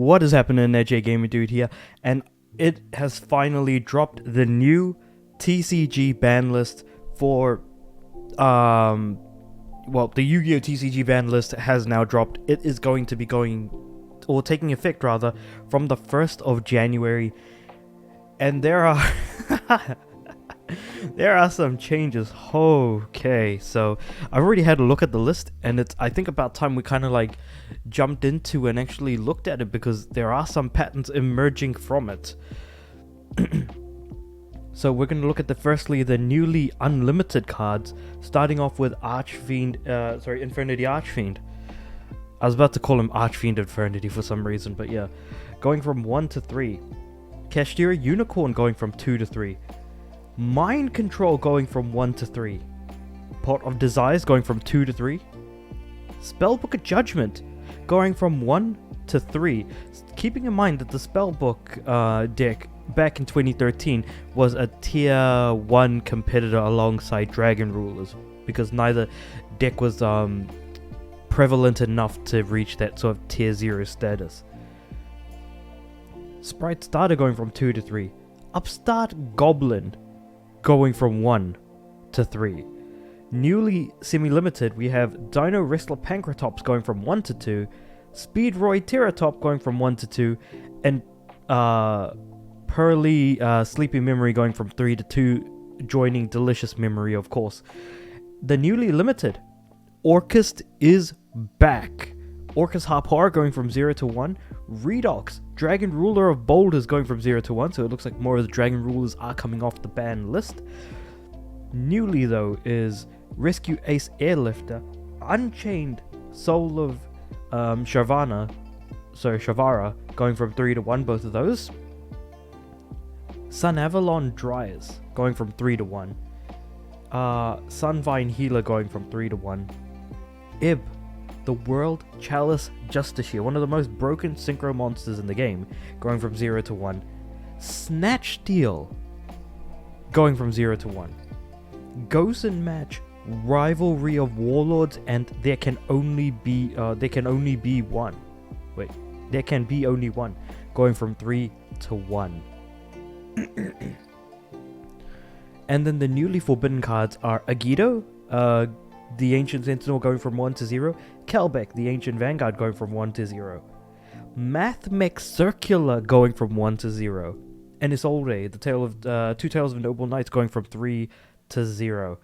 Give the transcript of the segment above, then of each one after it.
What is happening there, J Gamer Dude here, and it has finally dropped the new TCG ban list for, well, the Yu-Gi-Oh! TCG ban list has now dropped. It is going to be taking effect rather, from the 1st of January, and there are, there are some changes. Okay, so I've already had a look at the list, and it's, I think, about time we kind of like jumped into and actually looked at it, because there are some patterns emerging from it. So we're going to look at firstly the newly unlimited cards, starting off with Infinity Archfiend. I was about to call him Archfiend Infinity for some reason, but yeah. Going from 1 to 3. Kashtira Unicorn going from 2 to 3. Mind Control going from 1 to 3. Pot of Desires going from 2 to 3. Spellbook of Judgment going from 1 to 3. Keeping in mind that the Spellbook deck back in 2013 was a tier 1 competitor alongside Dragon Rulers, because neither deck was prevalent enough to reach that sort of tier 0 status. Sprite Starter going from 2 to 3. Upstart Goblin going from 1 to 3. Newly semi-limited, we have Dino Wrestler Pancratops going from 1 to 2. Speedroid Terratop going from 1 to 2. And Pearly Sleepy Memory going from 3 to 2, joining Delicious Memory, of course. The newly limited, Orcust is back. Orcus Harp Horror going from 0 to 1. Redox, Dragon Ruler of Boulders going from 0 to 1, so it looks like more of the Dragon Rulers are coming off the ban list. Newly, though, is Rescue Ace Airlifter, Unchained Soul of Shavara going from 3 to 1, both of those. Sun Avalon Dryas going from 3 to 1. Sunvine Healer going from 3 to 1. Ib, the World Chalice Justiciar, one of the most broken synchro monsters in the game, going from 0 to 1. Snatch Steal going from 0 to 1. Ghost and Match, Rivalry of Warlords, and there can only be one. Wait, there can be only one, going from 3 to 1. And then the newly forbidden cards are Agido, the Ancient Sentinel, going from 1 to 0. Kelbeck, the Ancient Vanguard, going from 1 to 0. Mathmech Circular going from 1 to 0. And Isolde, the Tale of Two Tales of Noble Knights, going from 3 to 0.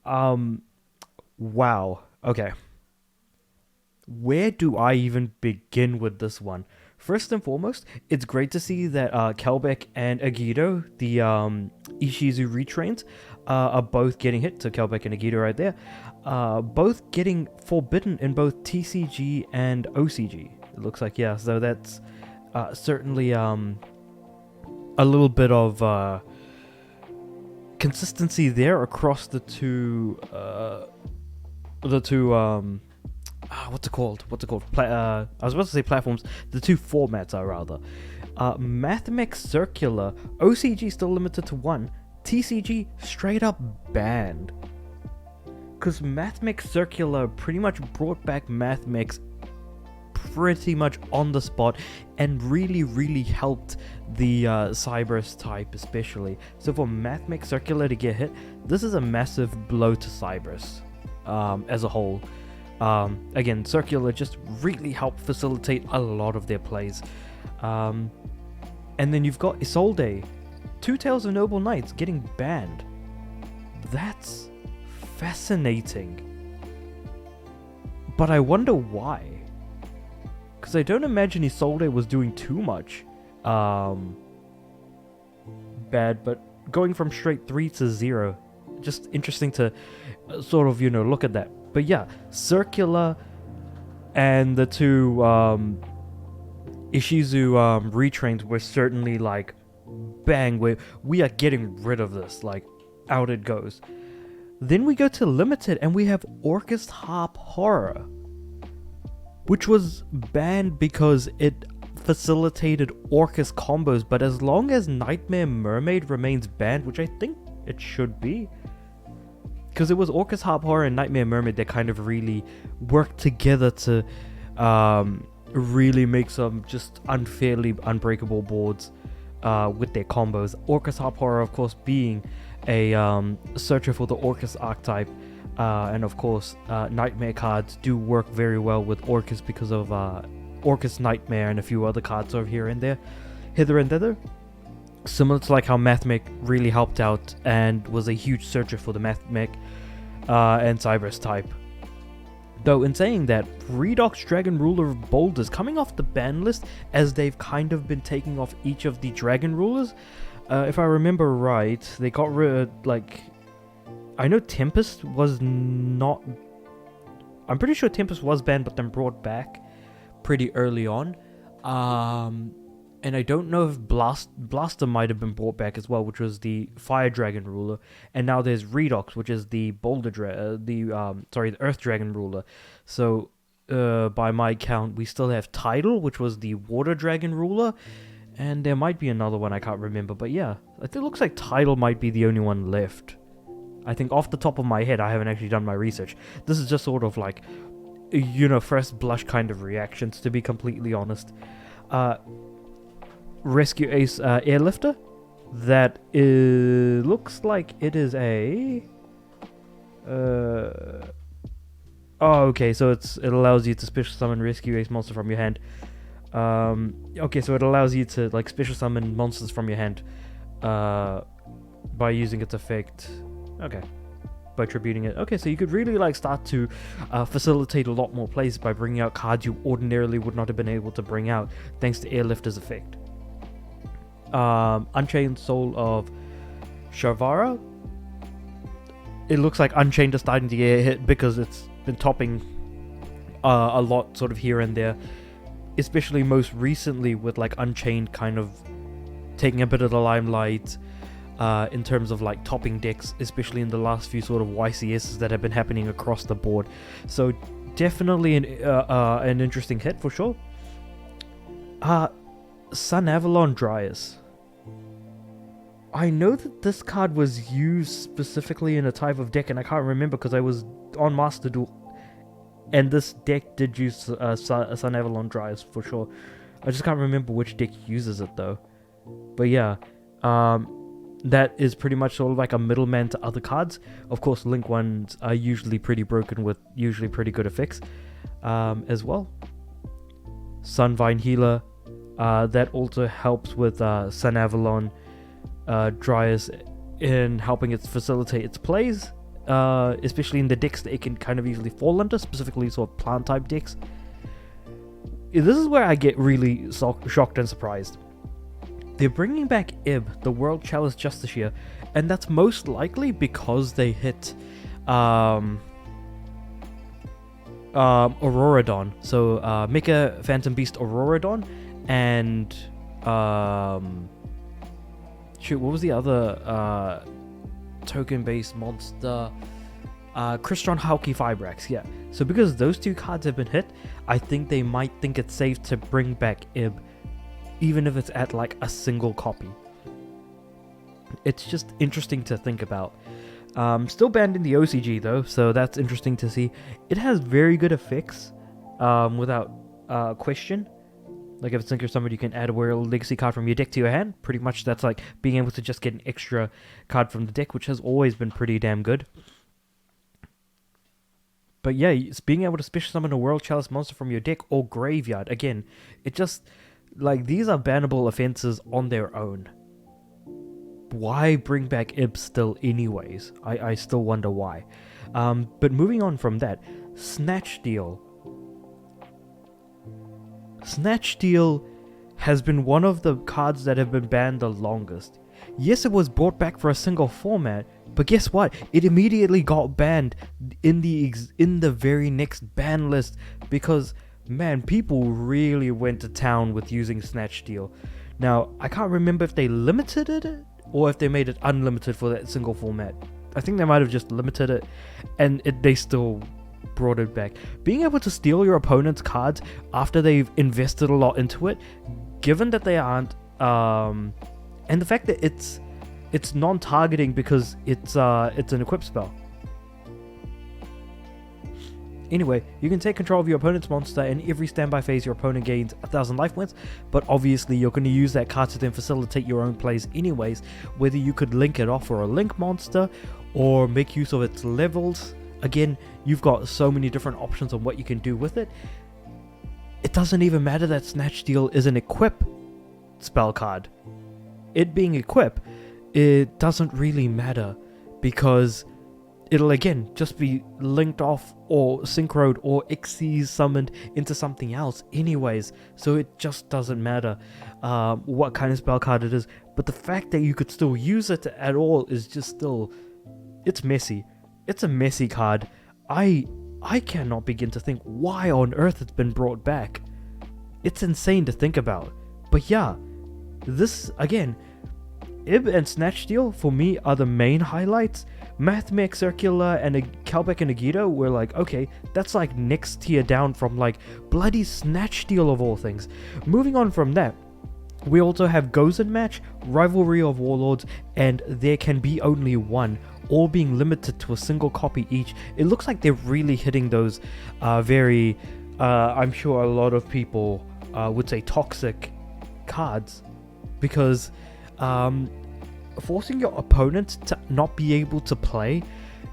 Wow. Okay. Where do I even begin with this one? First and foremost, it's great to see that Kelbeck and Agido, the Ishizu retrains, are both getting hit. So Kelbeck and Agido right there, both getting forbidden in both TCG and OCG. It looks like, yeah. So that's certainly a little bit of consistency there across the two. What's it called? I was about to say platforms. The two formats are rather. Mathmech Circular, OCG still limited to 1. TCG straight up banned. Because Mathmech Circular pretty much brought back Mathmechs pretty much on the spot, and really helped the Cybers type especially. So for Mathmech Circular to get hit, this is a massive blow to Cybers as a whole. Again, Circular just really helped facilitate a lot of their plays. And then you've got Isolde, Two Tales of Noble Knights, getting banned. That's fascinating. But I wonder why. Because I don't imagine Isolde was doing too much bad, but going from straight 3 to 0, just interesting to sort of, look at that. But yeah, Circular and the two Ishizu retrains were certainly like, bang, we are getting rid of this, like, out it goes. Then we go to Limited, and we have Orcus Harp Horror, which was banned because it facilitated Orcus combos, but as long as Nightmare Mermaid remains banned, which I think it should be, because it was Orcus Harp Horror and Nightmare Mermaid that kind of really worked together to really makes them just unfairly unbreakable boards with their combos. Orcus Harp Horror, of course, being a searcher for the Orcus archetype, and of course, Nightmare cards do work very well with Orcus because of Orcus Nightmare and a few other cards over here and there, hither and thither. Similar to like how Mathmech really helped out and was a huge searcher for the Mathmech and Cybers type. Though in saying that, Redox Dragon Ruler of Bold is coming off the ban list as they've kind of been taking off each of the Dragon Rulers. If I remember right, they got rid of, like, I know Tempest was not, I'm pretty sure Tempest was banned but then brought back pretty early on. And I don't know if Blaster might have been brought back as well, which was the Fire Dragon Ruler. And now there's Redox, which is the the Earth Dragon Ruler. So by my count, we still have Tidal, which was the Water Dragon Ruler, and there might be another one I can't remember. But yeah, it looks like Tidal might be the only one left. I think off the top of my head, I haven't actually done my research. This is just sort of like, first blush kind of reactions, to be completely honest. Rescue Ace Airlifter. That looks like it is a... okay, so it allows you to special summon Rescue Ace monster from your hand. Okay, so it allows you to like special summon monsters from your hand by using its effect. Okay. By tributing it. Okay, so you could really like start to facilitate a lot more plays by bringing out cards you ordinarily would not have been able to bring out thanks to Airlifter's effect. Unchained Soul of Sharvara. It looks like Unchained is starting to get a hit because it's been topping a lot sort of here and there, especially most recently with like Unchained kind of taking a bit of the limelight in terms of like topping decks, especially in the last few sort of YCSs that have been happening across the board. So definitely an interesting hit for sure. Sun Avalon Dryas. I know that this card was used specifically in a type of deck, and I can't remember because I was on Master Duel, and this deck did use Sun Avalon Dryas for sure. I just can't remember which deck uses it though. But yeah, that is pretty much sort of like a middleman to other cards. Of course, Link ones are usually pretty broken with usually pretty good effects as well. Sunvine Healer. That also helps with Sun Avalon Dryas in helping it facilitate its plays, especially in the decks that it can kind of easily fall under, specifically sort of plant type decks. This is where I get really shocked and surprised. They're bringing back Ib, the World Chalice Justiciar, and that's most likely because they hit Auroradon. So Mecha Phantom Beast Auroradon. And shoot, what was the other token-based monster? Crystron Hauki Fibrax, yeah. So because those two cards have been hit, I think they might think it's safe to bring back Ib, even if it's at like a single copy. It's just interesting to think about. Still banned in the OCG though, so that's interesting to see. It has very good effects, without question. Like if it's Sinker Summon, you can add a World Legacy card from your deck to your hand. Pretty much that's like being able to just get an extra card from the deck, which has always been pretty damn good. But yeah, it's being able to special summon a World Chalice monster from your deck or graveyard. Again, it just, like, these are bannable offenses on their own. Why bring back Ib still anyways? I still wonder why. But moving on from that, Snatch Steal. Snatch Steal has been one of the cards that have been banned the longest. Yes, it was brought back for a single format, but guess what? It immediately got banned in the very next ban list because, man, people really went to town with using Snatch Steal. Now, I can't remember if they limited it or if they made it unlimited for that single format. I think they might have just limited it, and they still brought it back. Being able to steal your opponent's cards after they've invested a lot into it, given that they aren't, and the fact that it's non-targeting because it's an equip spell. Anyway, you can take control of your opponent's monster, and every standby phase your opponent gains 1,000 life points, but obviously you're going to use that card to then facilitate your own plays anyways, whether you could link it off for a link monster, or make use of its levels. Again, you've got so many different options on what you can do with it. It doesn't even matter that Snatch Steal is an equip spell card. It being equip, it doesn't really matter, because it'll again just be linked off or synchroed or Xyz summoned into something else anyways, so it just doesn't matter what kind of spell card it is. But the fact that you could still use it at all is just still, it's messy. It's a messy card. I cannot begin to think why on earth it's been brought back. It's insane to think about. But yeah, this again, IB and Snatch Steal for me are the main highlights. Mathmech Circular and Calbeck and Agito were like, okay, that's like next tier down from like bloody Snatch Steal of all things. Moving on from that, we also have Gozen Match, Rivalry of Warlords, and There Can Be Only One, all being limited to a single copy each. It looks like they're really hitting those very, I'm sure a lot of people would say toxic cards, because forcing your opponent to not be able to play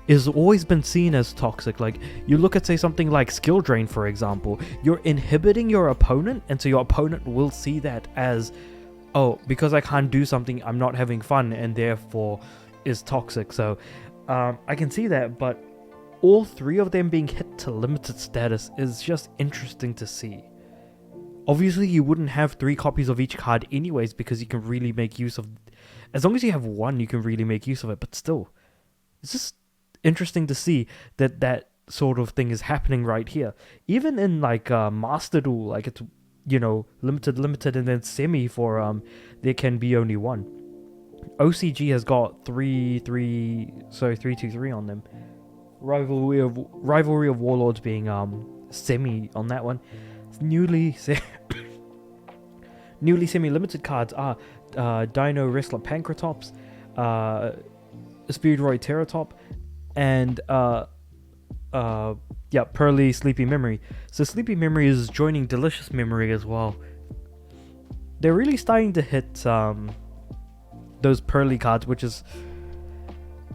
is always been seen as toxic. Like, you look at say something like skill drain, for example, you're inhibiting your opponent, and so your opponent will see that as, oh, because I can't do something, I'm not having fun, and therefore is toxic. So I can see that, but all three of them being hit to limited status is just interesting to see. Obviously, you wouldn't have 3 copies of each card anyways, because you can really make use of, as long as you have one, you can really make use of it. But still, it's just interesting to see that that sort of thing is happening right here. Even in like Master Duel, like it's, you know, limited, and then semi for There Can Be Only One. OCG has got 3-2-3 on them. Rivalry of Warlords being semi on that one. Newly semi-limited cards are Dino Wrestler Pancratops, Speedroid Teratop, and Pearly Sleepy Memory. So Sleepy Memory is joining Delicious Memory as well. They're really starting to hit those Pearly cards, which is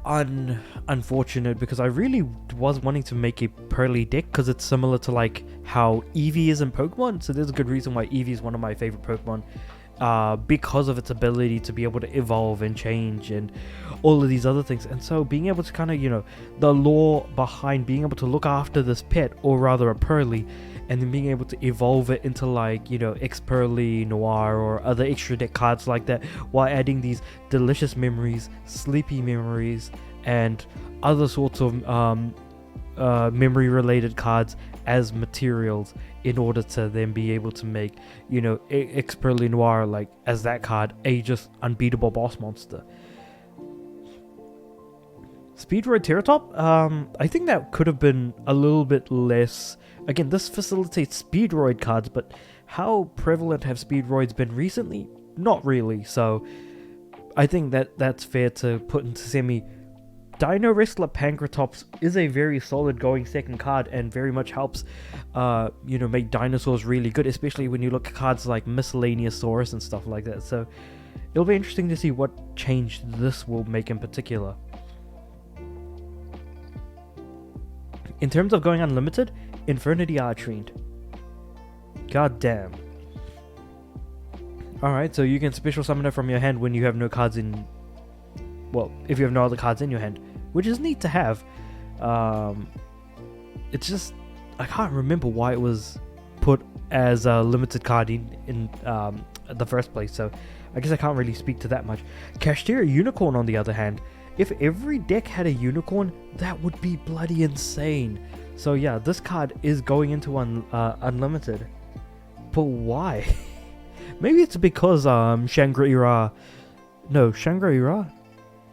unfortunate, because I really was wanting to make a Pearly deck, because it's similar to like how Eevee is in Pokemon. So there's a good reason why Eevee is one of my favorite Pokemon, because of its ability to be able to evolve and change and all of these other things. And so being able to kind of, you know, the lore behind being able to look after this pet, or rather a Pearly, and then being able to evolve it into like, you know, X-Pearly, Noir, or other extra deck cards like that, while adding these Delicious Memories, Sleepy Memories, and other sorts of memory related cards as materials, in order to then be able to make, you know, X-Pearly Noir, like, as that card, a just unbeatable boss monster. Speedroid Teratop, I think that could have been a little bit less. Again, this facilitates Speedroid cards, but how prevalent have Speedroids been recently? Not really, so I think that that's fair to put into semi. Dino Wrestler Pancratops is a very solid going second card, and very much helps, you know, make dinosaurs really good, especially when you look at cards like Miscellaneous Saurus and stuff like that. So it'll be interesting to see what change this will make in particular. In terms of going unlimited, Infernity Archfiend. God damn. Alright, so you can special summon it from your hand when you have no cards in... Well, if you have no other cards in your hand, which is neat to have. It's just, I can't remember why it was put as a limited card in the first place, so I guess I can't really speak to that much. Kashtira Unicorn, on the other hand, if every deck had a unicorn, that would be bloody insane. So yeah, this card is going into unlimited. But why? Maybe it's because Shangri-La... No, Shangri-La?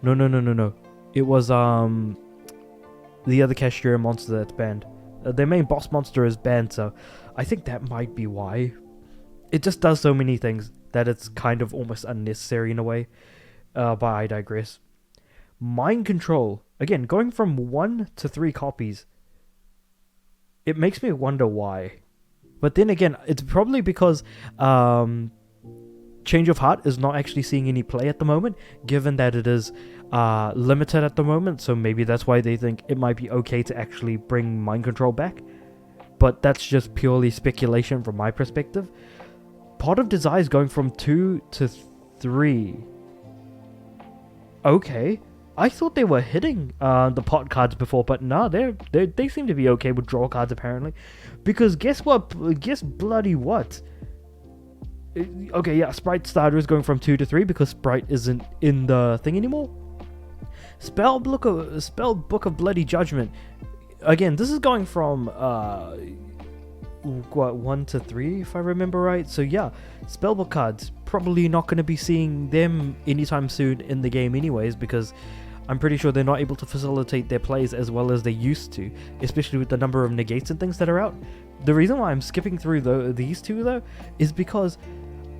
No. It was the other Kashtira monster that's banned. Their main boss monster is banned, so I think that might be why. It just does so many things that it's kind of almost unnecessary in a way. But I digress. Mind Control. Again, going from 1 to 3 copies. it makes me wonder why. But then again, it's probably because Change of Heart is not actually seeing any play at the moment, given that it is limited at the moment. So maybe that's why they think it might be okay to actually bring Mind Control back. But that's just purely speculation from my perspective. Pot of Desire is going from 2 to 3. Okay. I thought they were hitting the pot cards before, but no, they seem to be okay with draw cards apparently. Because guess what? Guess bloody what? Okay, yeah, Sprite Starter is going from 2 to 3 because Sprite isn't in the thing anymore. Spell Book of Bloody Judgment. Again, this is going from 1 to 3 if I remember right. So yeah, spellbook cards, probably not going to be seeing them anytime soon in the game anyways, because I'm pretty sure they're not able to facilitate their plays as well as they used to, especially with the number of negates and things that are out. The reason why I'm skipping through these two though is because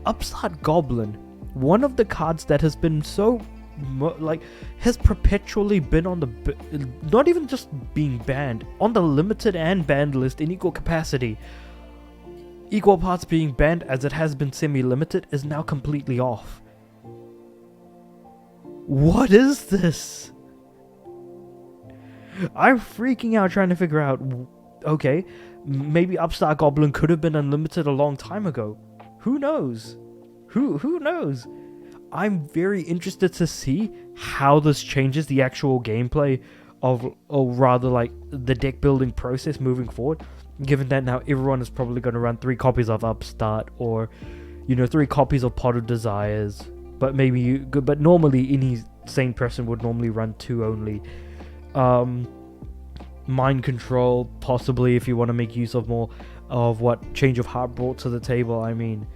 Upstart Goblin, one of the cards that has been so has perpetually been on the not even just being banned, on the limited and banned list in equal capacity, equal parts being banned as it has been semi-limited, is now completely off. What is this? I'm freaking out trying to figure out. Okay, maybe Upstart Goblin could have been unlimited a long time ago. Who knows? Who knows? I'm very interested to see how this changes the actual gameplay of, or rather like the deck building process moving forward, given that now everyone is probably going to run 3 copies of Upstart, or 3 copies of Pot of Desires, but but normally any sane person would normally run 2 only. Mind Control, possibly, if you want to make use of more of what Change of Heart brought to the table. I mean,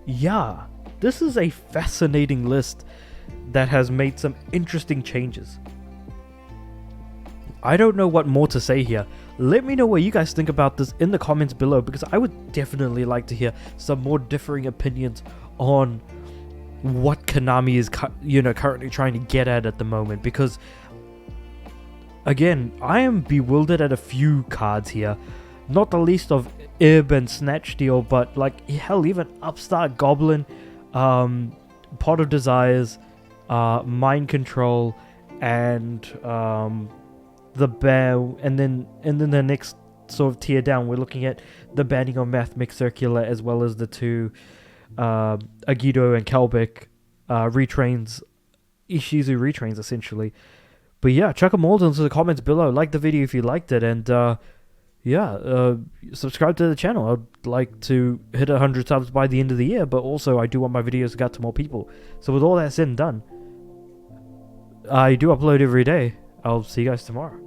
yeah, this is a fascinating list that has made some interesting changes. I don't know what more to say here. Let me know what you guys think about this in the comments below, because I would definitely like to hear some more differing opinions on what Konami is currently trying to get at the moment, because again, I am bewildered at a few cards here, not the least of IB and Snatch Steal, but like hell, even Upstart Goblin, Pot of Desires, Mind Control, and the bear, and then the next sort of tier down, we're looking at the banning of Mathmix Circular, as well as the 2 Agido and Kelbic retrains, Ishizu retrains essentially. But yeah, chuck them all into the comments below. Like the video if you liked it, and subscribe to the channel. I'd like to hit 100 subs by the end of the year, but also I do want my videos to get to more people. So with all that said and done, I do upload every day. I'll see you guys tomorrow.